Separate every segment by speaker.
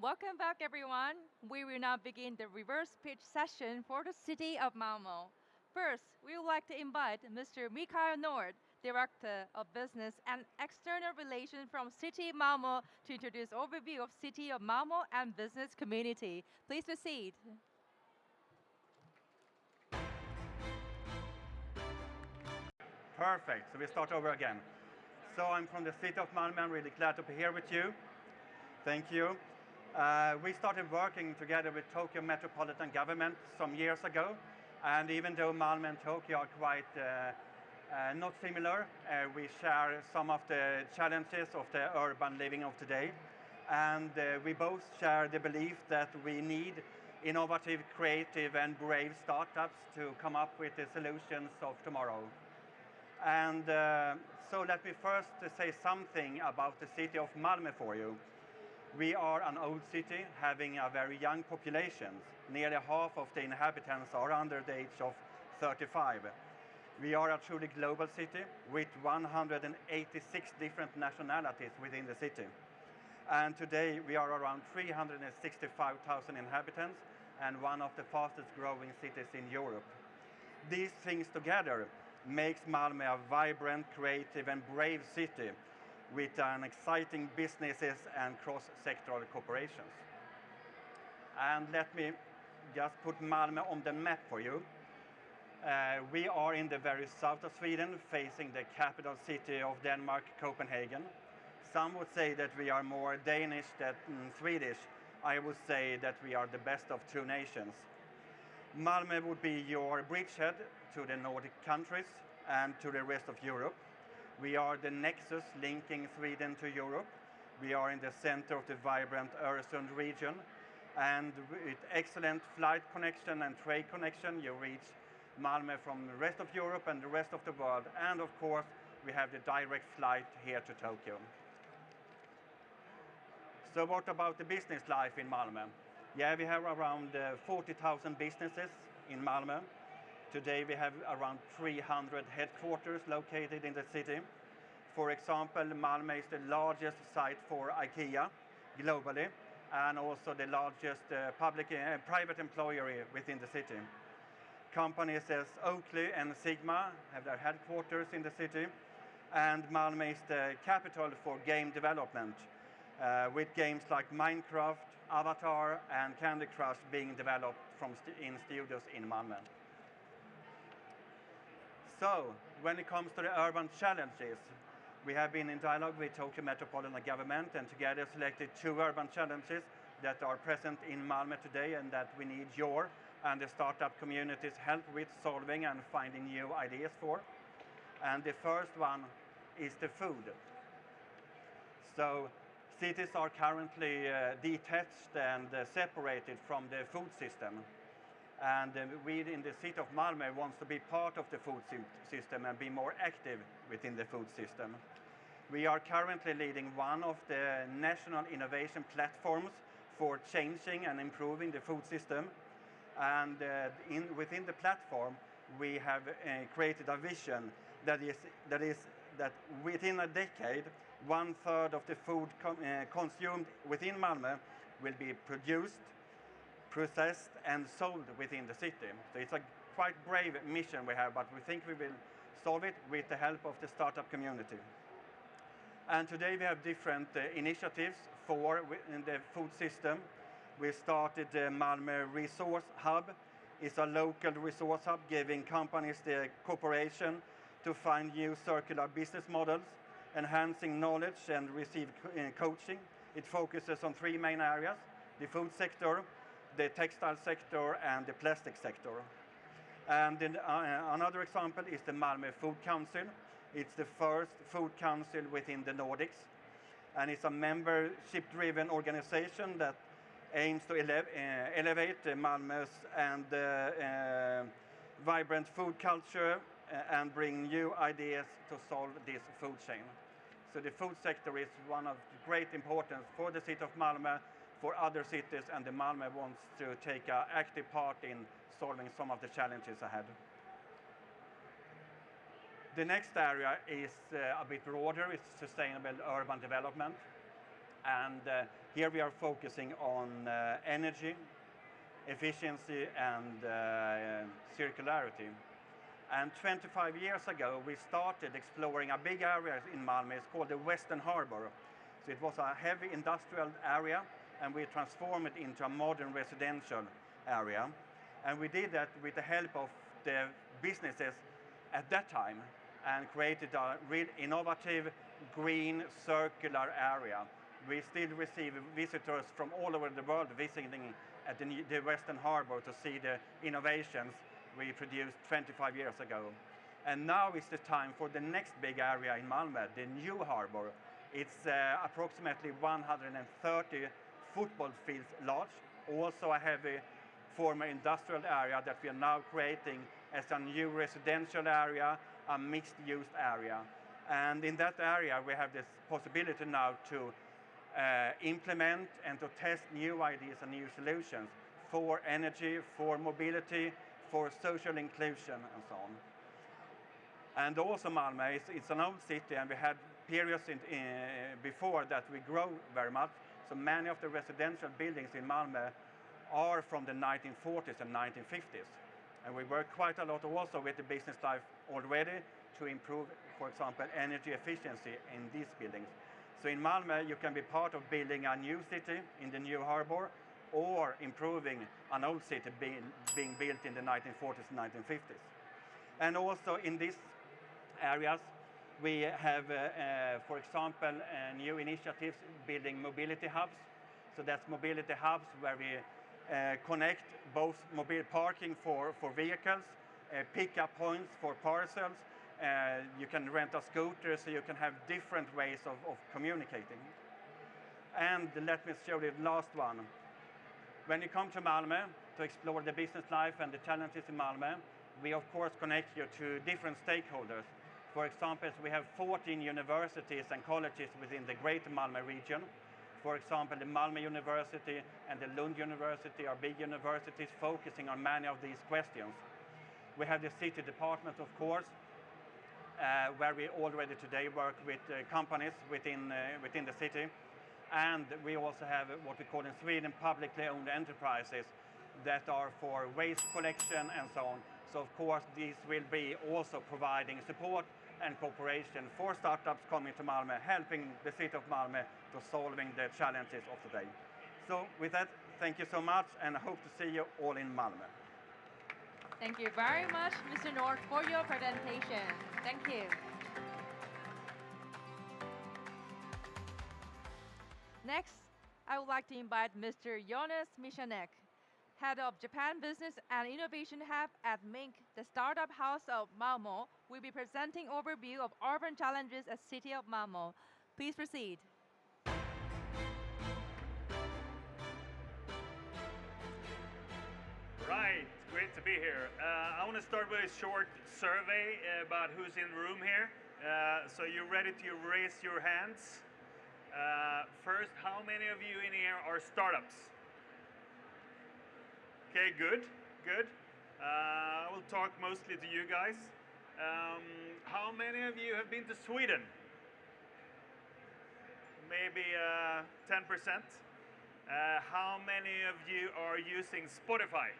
Speaker 1: Welcome back, everyone. We will now begin the reverse pitch session for the city of Malmö. First, we would like to invite Mr. Mikael Nord, Director of Business and External Relations from City Malmö, to introduce overview of City of Malmö and business community. Please proceed.
Speaker 2: Perfect, so we start over again. So I'm from the city of Malmö. I'm really glad to be here with you. Thank you. We started working together with Tokyo Metropolitan Government some years ago. And even though Malmö and Tokyo are quite not similar, we share some of the challenges of the urban living of today. And we both share the belief that we need innovative, creative and brave startups to come up with the solutions of tomorrow. And so let me first say something about the city of Malmö for you. We are an old city having a very young population. Nearly half of the inhabitants are under the age of 35. We are a truly global city with 186 different nationalities within the city. And today we are around 365,000 inhabitants and one of the fastest growing cities in Europe. These things together makes Malmö a vibrant, creative and brave city with an exciting businesses and cross-sectoral cooperations. And let me just put Malmö on the map for you. We are in the very south of Sweden, facing the capital city of Denmark, Copenhagen. Some would say that we are more Danish than Swedish. I would say that we are the best of two nations. Malmö would be your bridgehead to the Nordic countries and to the rest of Europe. We are the nexus linking Sweden to Europe. We are in the center of the vibrant Öresund region. And with excellent flight connection and trade connection, you reach Malmö from the rest of Europe and the rest of the world. And of course, we have the direct flight here to Tokyo. So what about the business life in Malmö? Yeah, we have around 40,000 businesses in Malmö. Today we have around 300 headquarters located in the city. For example, Malmö is the largest site for IKEA globally and also the largest private employer within the city. Companies as Oakley and Sigma have their headquarters in the city, and Malmö is the capital for game development, with games like Minecraft, Avatar and Candy Crush being developed in studios in Malmö. So, when it comes to the urban challenges, we have been in dialogue with Tokyo Metropolitan Government and together selected 2 urban challenges that are present in Malmö today and that we need your and the startup community's help with solving and finding new ideas for. And the first one is the food. So, cities are currently detached and separated from the food system. And we in the city of Malmö wants to be part of the food system and be more active within the food system. We are currently leading one of the national innovation platforms for changing and improving the food system. And within the platform, we have created a vision that within a decade, 1/3 of the food consumed within Malmö will be produced, processed and sold within the city. So it's a quite brave mission we have, but we think we will solve it with the help of the startup community. And today we have different initiatives in the food system. We started the Malmö Resource Hub. It's a local resource hub giving companies the cooperation to find new circular business models, enhancing knowledge and receive coaching. It focuses on 3 main areas: the food sector, the textile sector and the plastic sector. And then, another example is the Malmö Food Council. It's the first food council within the Nordics. And it's a membership-driven organization that aims to elevate Malmö's and vibrant food culture and bring new ideas to solve this food chain. So the food sector is one of great importance for the city of Malmö, for other cities, and the Malmö wants to take an active part in solving some of the challenges ahead. The next area is a bit broader. It's sustainable urban development. And Here we are focusing on energy, efficiency, and circularity. And 25 years ago, we started exploring a big area in Malmö. It's called the Western Harbor. So it was a heavy industrial area, and we transformed it into a modern residential area. And we did that with the help of the businesses at that time, and created a real innovative, green, circular area. We still receive visitors from all over the world visiting at the Western Harbor to see the innovations we produced 25 years ago. And now is the time for the next big area in Malmö, the new harbor. It's approximately 130 football fields large, also a heavy former industrial area that we are now creating as a new residential area, a mixed-use area. And in that area, we have this possibility now to implement and to test new ideas and new solutions for energy, for mobility, for social inclusion, and so on. And also Malmö, it's an old city, and we had periods before that we grow very much. So many of the residential buildings in Malmö are from the 1940s and 1950s. And we work quite a lot also with the business life already to improve, for example, energy efficiency in these buildings. So in Malmö, you can be part of building a new city in the new harbor, or improving an old city being built in the 1940s and 1950s. And also in these areas, we have, for example, new initiatives building mobility hubs. So that's mobility hubs where we connect both mobile parking for vehicles, pick-up points for parcels. You can rent a scooter, so you can have different ways of communicating. And let me show you the last one. When you come to Malmö to explore the business life and the challenges in Malmö, we of course connect you to different stakeholders. For example, we have 14 universities and colleges within the Greater Malmö region. For example, the Malmö University and the Lund University are big universities focusing on many of these questions. We have the city department, of course, where we already today work with companies within the city. And we also have what we call in Sweden publicly owned enterprises that are for waste collection and so on. So of course these will be also providing support and cooperation for startups coming to Malmö, helping the city of Malmö to solving the challenges of today. So with that, thank you so much, and I hope to see you all in Malmö.
Speaker 1: Thank you very much, Mr. Nord, for your presentation. Thank you. Next, I would like to invite Mr. Jonas Mishanek, Head of Japan Business and Innovation Hub at Minc, the startup house of Malmö, will be presenting overview of urban challenges at City of Malmö. Please proceed.
Speaker 3: Right, great to be here. I want to start with a short survey about who's in the room here. So you're ready to raise your hands. First, how many of you in here are startups? Okay, good. I will talk mostly to you guys. How many of you have been to Sweden? Maybe 10%. How many of you are using Spotify?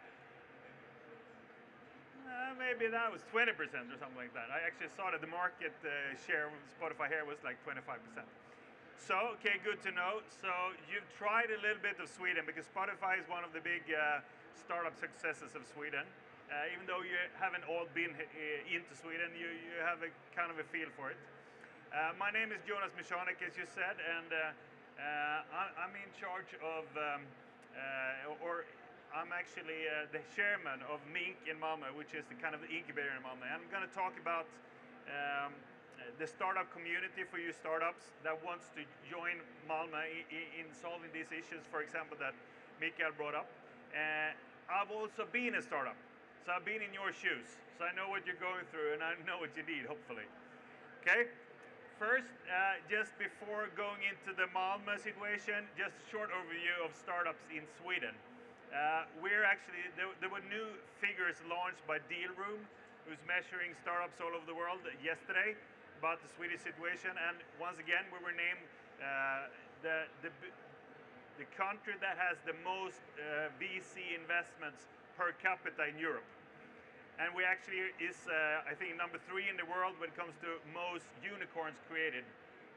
Speaker 3: Maybe that was 20% or something like that. I actually saw that the market share of Spotify here was like 25%. So, okay, good to know. So you've tried a little bit of Sweden, because Spotify is one of the big startup successes of Sweden. Even though you haven't all been into Sweden, you have a kind of a feel for it. My name is Jonas Mishanek, as you said, and I'm in charge of, I'm actually the chairman of Minc in Malmö, which is the kind of the incubator in Malmö. And I'm going to talk about the startup community for you startups that wants to join Malmö in solving these issues, for example, that Mikael brought up. I've also been a startup, so I've been in your shoes, so I know what you're going through and I know what you need, hopefully. Okay? First, just before going into the Malmö situation, just a short overview of startups in Sweden. We're actually, there were new figures launched by Dealroom, who's measuring startups all over the world yesterday about the Swedish situation. And once again, we were named the country that has the most VC investments per capita in Europe. And we actually is, I think, number 3 in the world when it comes to most unicorns created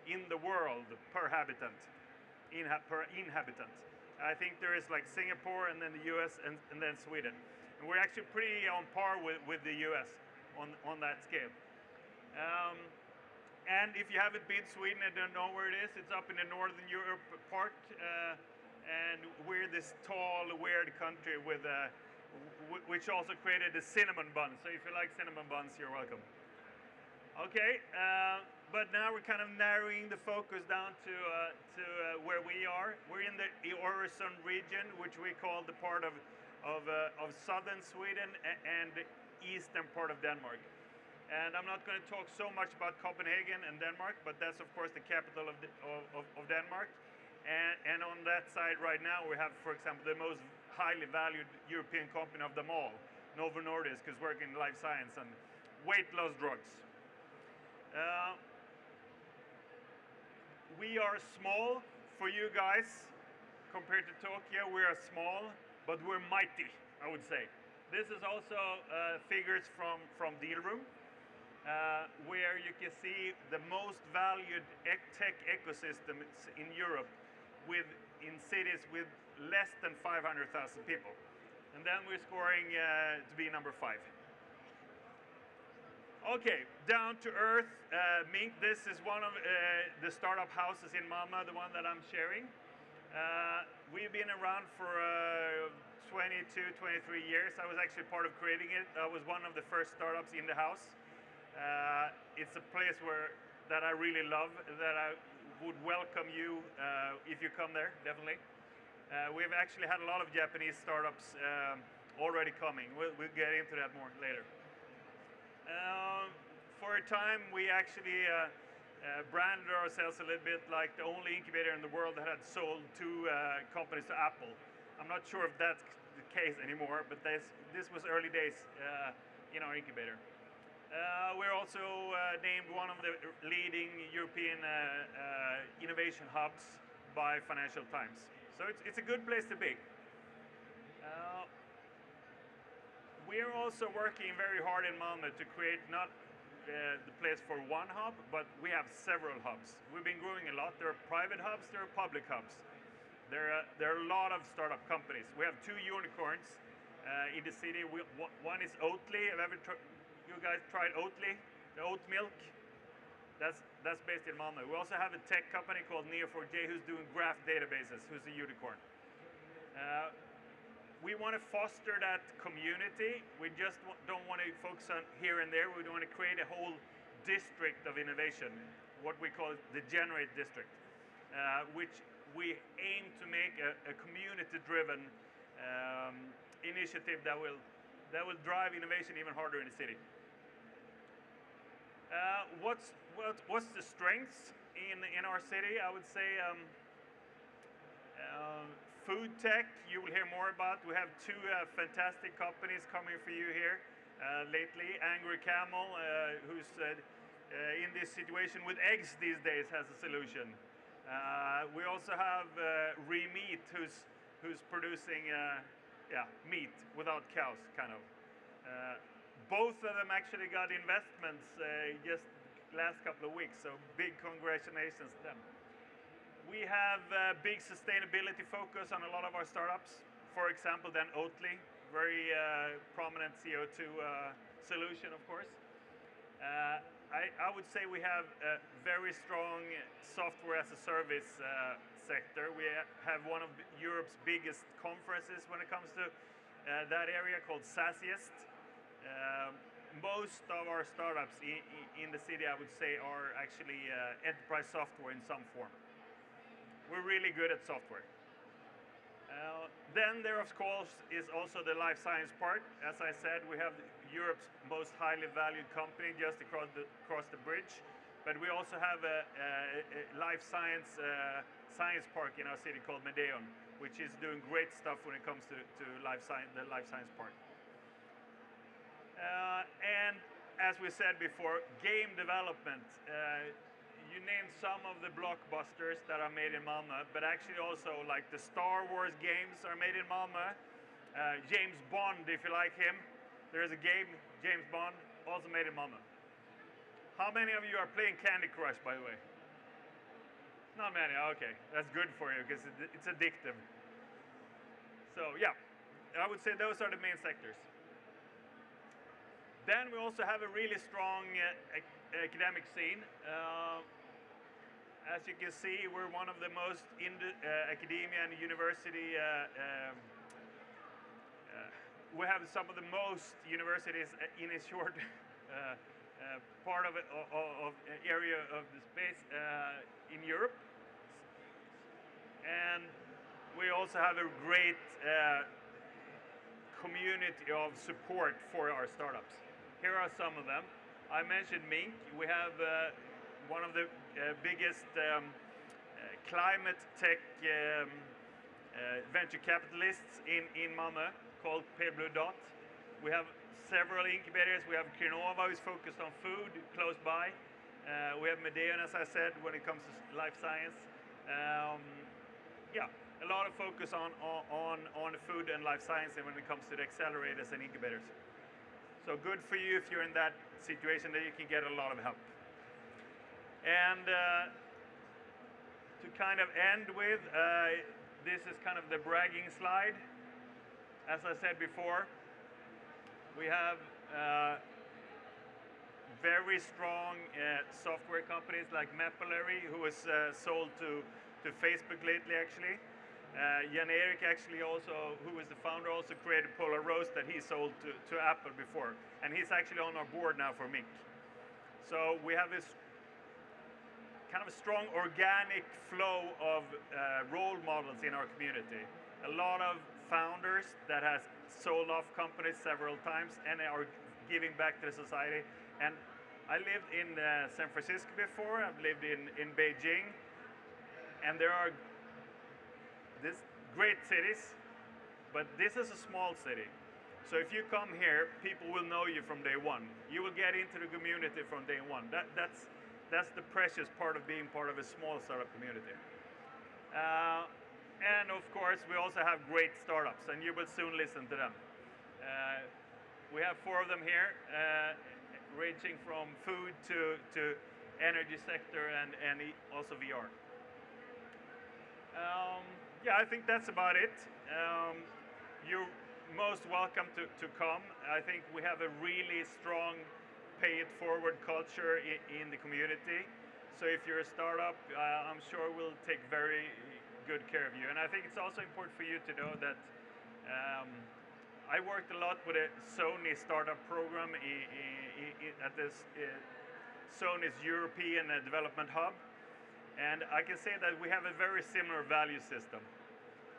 Speaker 3: in the world per habitant, per inhabitant. I think there is like Singapore and then the US and then Sweden. And we're actually pretty on par with the US on that scale. And if you haven't been to Sweden and don't know where it is, it's up in the Northern Europe part. And we're this tall, weird country with which also created the cinnamon buns. So if you like cinnamon buns, you're welcome. Okay, but now we're kind of narrowing the focus down to where we are. We're in the Öresund region, which we call the part of southern Sweden and the eastern part of Denmark. And I'm not going to talk so much about Copenhagen and Denmark, but that's of course the capital of Denmark. And on that side right now we have, for example, the most highly valued European company of them all, Novo Nordisk, is working in life science and weight loss drugs. We are small for you guys compared to Tokyo. We are small, but we're mighty, I would say. This is also figures from Deal Room, where you can see the most valued tech ecosystems in Europe in cities with less than 500,000 people. And then we're scoring to be number 5. Okay, down to earth, Minc. This is one of the startup houses in Malmö, the one that I'm sharing. We've been around for 22, 23 years. I was actually part of creating it. I was one of the first startups in the house. It's a place that I really love, that I would welcome you if you come there, definitely. We've actually had a lot of Japanese startups already coming. We'll get into that more later. For a time, we actually branded ourselves a little bit like the only incubator in the world that had sold 2 companies to Apple. I'm not sure if that's the case anymore, but this was early days in our incubator. We're also named one of the leading European innovation hubs by Financial Times. So it's a good place to be. We're also working very hard in Malmö to create not the place for one hub, but we have several hubs. We've been growing a lot. There are private hubs, there are public hubs. There are a lot of startup companies. We have 2 unicorns in the city. One is Oatly. Have you guys tried Oatly? The oat milk? That's based in Malmö. We also have a tech company called Neo4j who's doing graph databases, who's a unicorn. We want to foster that community. We just don't want to focus on here and there. We want to create a whole district of innovation, what we call the Generate District, which we aim to make a community-driven initiative that will drive innovation even harder in the city. What's the strengths in our city? I would say food tech, you will hear more about. We have 2 fantastic companies coming for you here lately. Angry Camel, who's in this situation with eggs these days, has a solution. We also have Remeat, who's producing meat without cows, kind of. Both of them actually got investments just last couple of weeks, so big congratulations to them. We have a big sustainability focus on a lot of our startups. For example, then Oatly, very prominent CO2 solution, of course. I would say we have a very strong software as a service sector. We have one of Europe's biggest conferences when it comes to that area called SaaSiest. Most of our startups in the city, I would say, are actually enterprise software in some form. We're really good at software. Then there, of course, is also the life science part. As I said, we have Europe's most highly valued company just across the bridge. But we also have a life science park in our city called Medeon, which is doing great stuff when it comes to the life science part. And as we said before, game development. you named some of the blockbusters that are made in Malmö, but actually also like the Star Wars games are made in Malmö. James Bond, if you like him, there is a game, James Bond, also made in Malmö. How many of you are playing Candy Crush, by the way? Not many, okay. That's good for you because it's addictive. So yeah, I would say those are the main sectors. Then we also have a really strong academic scene. As you can see, we're one of the most academia and university. We have some of the most universities in a short part of area of the space in Europe. And we also have a great community of support for our startups. Here are some of them. I mentioned Minc. We have one of the biggest climate tech venture capitalists in Malmö called Pale Blue Dot. We have several incubators. We have Krinova, who's focused on food close by. We have Medeon, as I said, when it comes to life science. Yeah, a lot of focus on food and life science and when it comes to the accelerators and incubators. So good for you if you're in that situation that you can get a lot of help. And to kind of end with, this is kind of the bragging slide. As I said before, we have very strong software companies like Mapillary, who was sold to Facebook lately, actually. Jan Erik actually also, who was the founder, also created Polar Roast that he sold to Apple before. And he's actually on our board now for Minc. So we have this kind of a strong organic flow of role models in our community. A lot of founders that has sold off companies several times and are giving back to the society. And I lived in San Francisco before, I've lived in Beijing, and there are these great cities, but this is a small city. So if you come here, people will know you from day one. You will get into the community from day one. That's the precious part of being part of a small startup community. And of course, we also have great startups, and you will soon listen to them. We have 4 of them here, ranging from food to energy sector and also VR. Yeah, I think that's about it. You're most welcome to come. I think we have a really strong pay-it-forward culture in the community. So if you're a startup, I'm sure we'll take very good care of you. And I think it's also important for you to know that I worked a lot with a Sony startup program at this Sony's European Development Hub. And I can say that we have a very similar value system.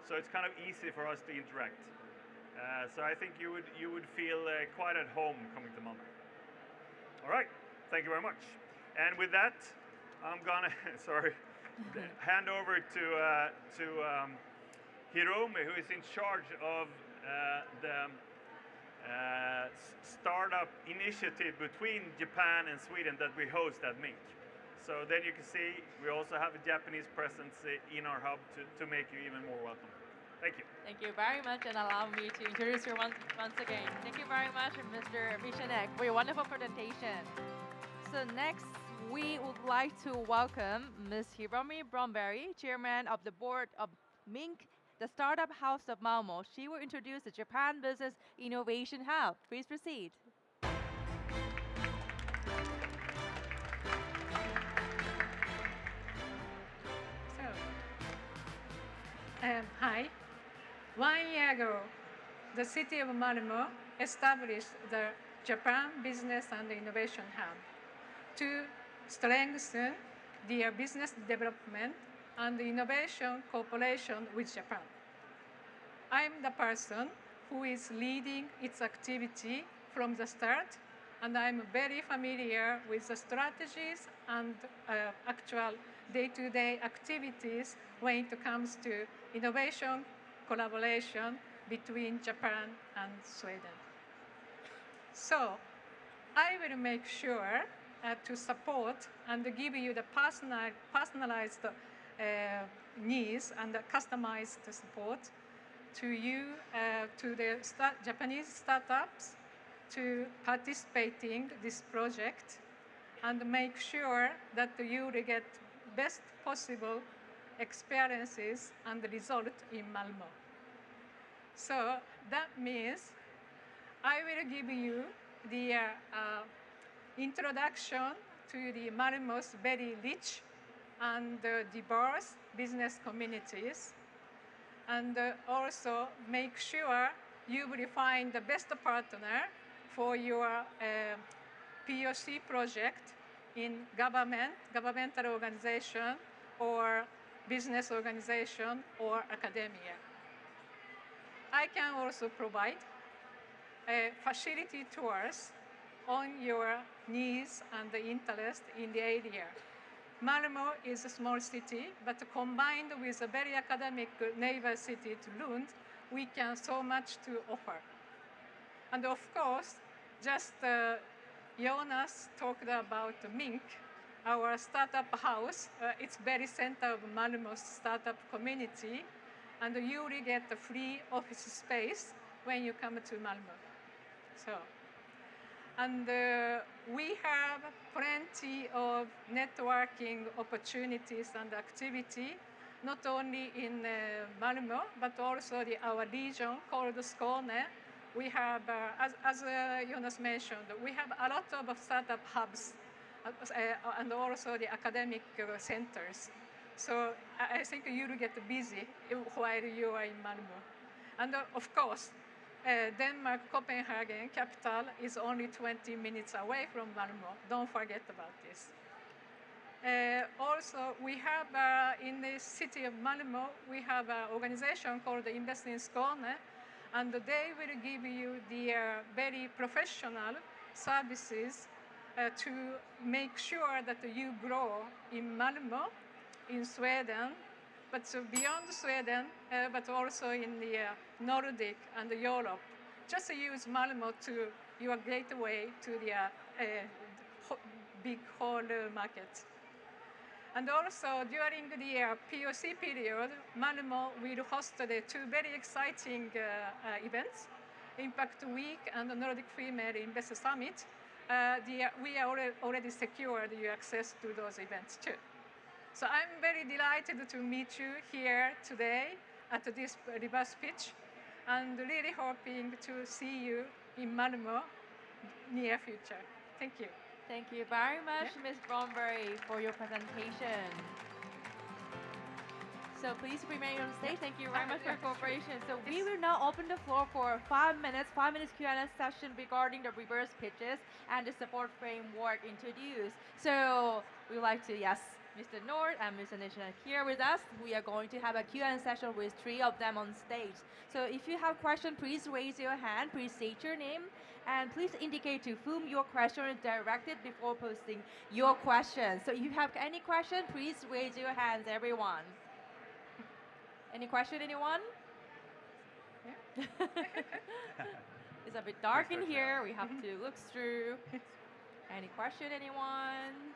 Speaker 3: So it's kind of easy for us to interact. So I think you would feel quite at home coming to Malmö. All right, thank you very much. And with that, I'm gonna, hand over to Hiromi, who is in charge of the startup initiative between Japan and Sweden that we host at Minc. So then you can see we also have a Japanese presence in our hub to make you even more welcome. Thank you.
Speaker 1: Thank you very much, and allow me to introduce you once again. Thank you very much, Mr. Mishanek, for your wonderful presentation. So next, we would like to welcome Ms. Hiromi Bromberry, Chairman of the Board of Minc, the Startup House of Malmö. She will introduce the Japan Business Innovation Hub. Please proceed.
Speaker 4: Hi. 1 year ago, the city of Malmö established the Japan Business and Innovation Hub to strengthen their business development and innovation cooperation with Japan. I'm the person who is leading its activity from the start, and I'm very familiar with the strategies and actual day-to-day activities when it comes to innovation collaboration between Japan and Sweden. So I will make sure to support and give you the personalized needs and customized support to you, to the Japanese startups to participating this project and make sure that you will get best possible experiences and result in Malmo. So that means I will give you the introduction to the Malmo's very rich and diverse business communities, and also make sure you will find the best partner for your POC project in governmental organization, or business organization, or academia. I can also provide facility tours on your needs and interest in the area. Malmo is a small city, but combined with a very academic neighbor city to Lund, we can so much to offer. And of course, just Jonas talked about Minc, our startup house. It's very center of Malmo's startup community, and you will get a free office space when you come to Malmo. So, and we have plenty of networking opportunities and activity, not only in Malmo, but also our region called Skåne. We have, as Jonas mentioned, we have a lot of startup hubs and also the academic centers. So I think you will get busy while you are in Malmo. And of course, Denmark, Copenhagen, capital, is only 20 minutes away from Malmo. Don't forget about this. Also, we have in the city of Malmo, we have an organization called Invest in Skåne, and they will give you the very professional services to make sure that you grow in Malmo, in Sweden, but beyond Sweden, but also in the Nordic and Europe. Just use Malmo to your gateway to the big whole market. And also during the POC period, Malmo will host the two very exciting events, Impact Week and the Nordic Female Investor Summit. We are already secured your access to those events too. So I'm very delighted to meet you here today at this reverse pitch, and really hoping to see you in Malmo near future. Thank you.
Speaker 1: Thank you very much, Ms. Bromberry, for your presentation. So please remain on stage. Thank you very much for your cooperation. So we will now open the floor for 5 minutes Q&A session regarding the reverse pitches and the support framework introduced. So we would like to, yes, Mr. Nord and Mr. Nishina here with us. We are going to have a Q&A session with 3 of them on stage. So if you have a question, please raise your hand, please state your name, and please indicate to whom your question is directed before posting your question. So if you have any question, please raise your hands, everyone. Any question, anyone? Yeah. It's a bit dark in here. We have to look through. Any question, anyone?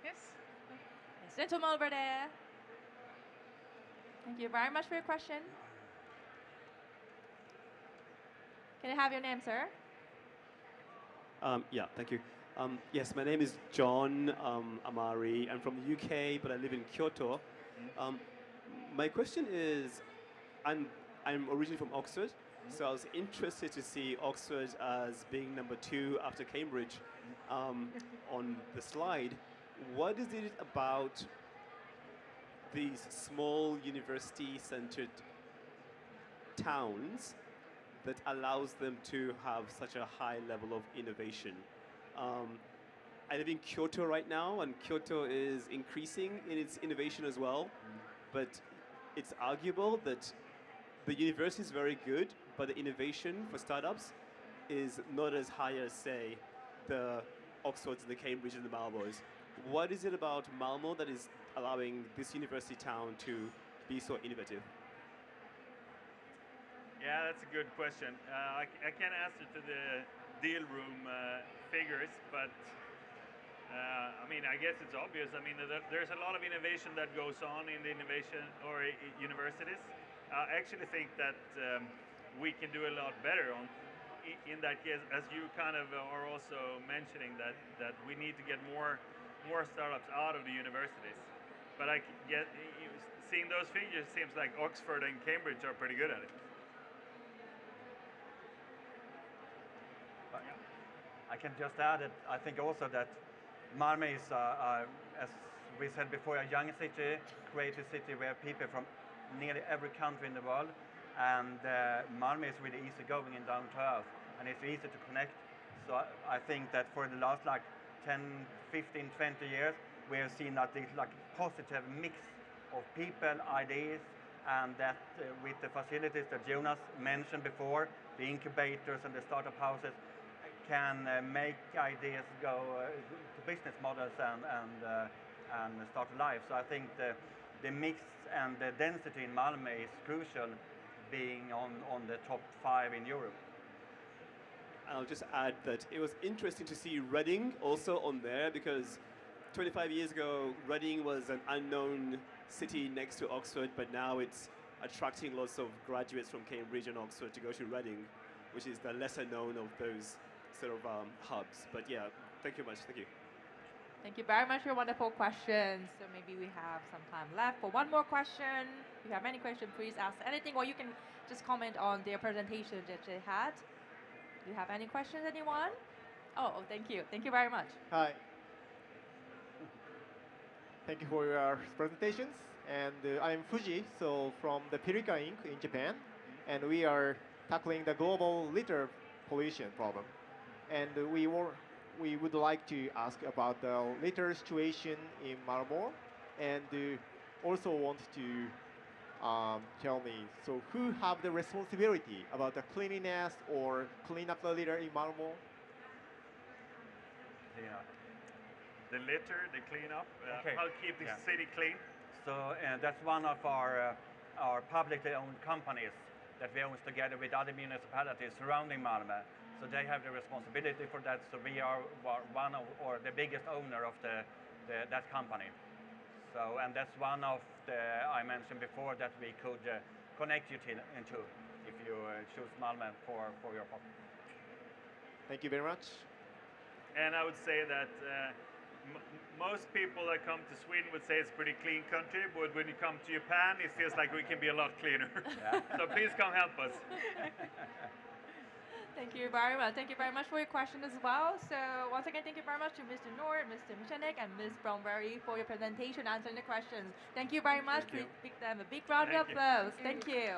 Speaker 4: Yes.
Speaker 1: Yes, gentleman over there. Thank you very much for your question. Can I have your name, sir?
Speaker 5: Yeah, thank you. Yes, my name is John Amari. I'm from the UK, but I live in Kyoto. My question is, I'm originally from Oxford, so I was interested to see Oxford as being number 2 after Cambridge on the slide. What is it about these small university-centered towns that allows them to have such a high level of innovation? I live in Kyoto right now, and Kyoto is increasing in its innovation as well, but it's arguable that the university is very good, but the innovation for startups is not as high as, say, the Oxfords and the Cambridge and the Malmos. What is it about Malmo that is allowing this university town to be so innovative?
Speaker 3: Yeah, that's a good question. I can't answer to the deal room figures, but I mean, I guess it's obvious. I mean, there's a lot of innovation that goes on in the innovation or universities. I actually think that we can do a lot better in that case, as you kind of are also mentioning that we need to get more startups out of the universities. But seeing those figures, it seems like Oxford and Cambridge are pretty good at it.
Speaker 2: I can just add that I think also that Malmö is, as we said before, a young city, creative city where people from nearly every country in the world, and Malmö is really easy going and down to earth, and it's easy to connect. So I think that for the last like 10, 15, 20 years, we have seen that this like positive mix of people, ideas, and that with the facilities that Jonas mentioned before, the incubators and the startup houses can make ideas go to business models and start life. So I think the mix and the density in Malmö is crucial, being on the top 5 in Europe.
Speaker 5: I'll just add that it was interesting to see Reading also on there, because 25 years ago, Reading was an unknown city next to Oxford, but now it's attracting lots of graduates from Cambridge and Oxford to go to Reading, which is the lesser known of those sort of hubs. But yeah, thank you much. Thank you.
Speaker 1: Thank you very much for wonderful questions. So maybe we have some time left for one more question. If you have any questions, please ask anything, or you can just comment on their presentation that they had. Do you have any questions, anyone? Oh, thank you. Thank you very much.
Speaker 6: Hi. Thank you for your presentations. And I'm Fuji, so from the Pirika Inc. in Japan. And we are tackling the global litter pollution problem. And we would like to ask about the litter situation in Malmö. And also want to tell me, so who have the responsibility about the cleanliness or clean up the litter in Malmö?
Speaker 2: Yeah.
Speaker 3: The litter, the cleanup,
Speaker 2: Okay.
Speaker 3: how to keep the
Speaker 2: Yeah.
Speaker 3: city clean.
Speaker 2: So that's one of our publicly owned companies that we own together with other municipalities surrounding Malmö. So they have the responsibility for that. So we are one of, or the biggest owner of that company. So, and that's one of the, I mentioned before, that we could connect you into if you choose Malmö for your property.
Speaker 6: Thank you very much.
Speaker 3: And I would say that most people that come to Sweden would say it's a pretty clean country, but when you come to Japan, it feels like we can be a lot cleaner.
Speaker 2: Yeah.
Speaker 3: So please come help us.
Speaker 1: Thank you very much. Thank you very much for your question as well. So once again, thank you very much to Mr. Nord, Mr. Michanek, and Ms. Brownberry for your presentation, answering the questions. Thank you very much.
Speaker 2: Thank you.
Speaker 1: Please give them a big round of
Speaker 3: Thank you.
Speaker 1: applause. Thank you.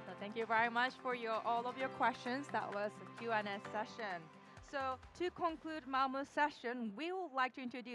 Speaker 1: So thank you very much for all of your questions. That was a Q&A session. So to conclude Malmö session, we would like to introduce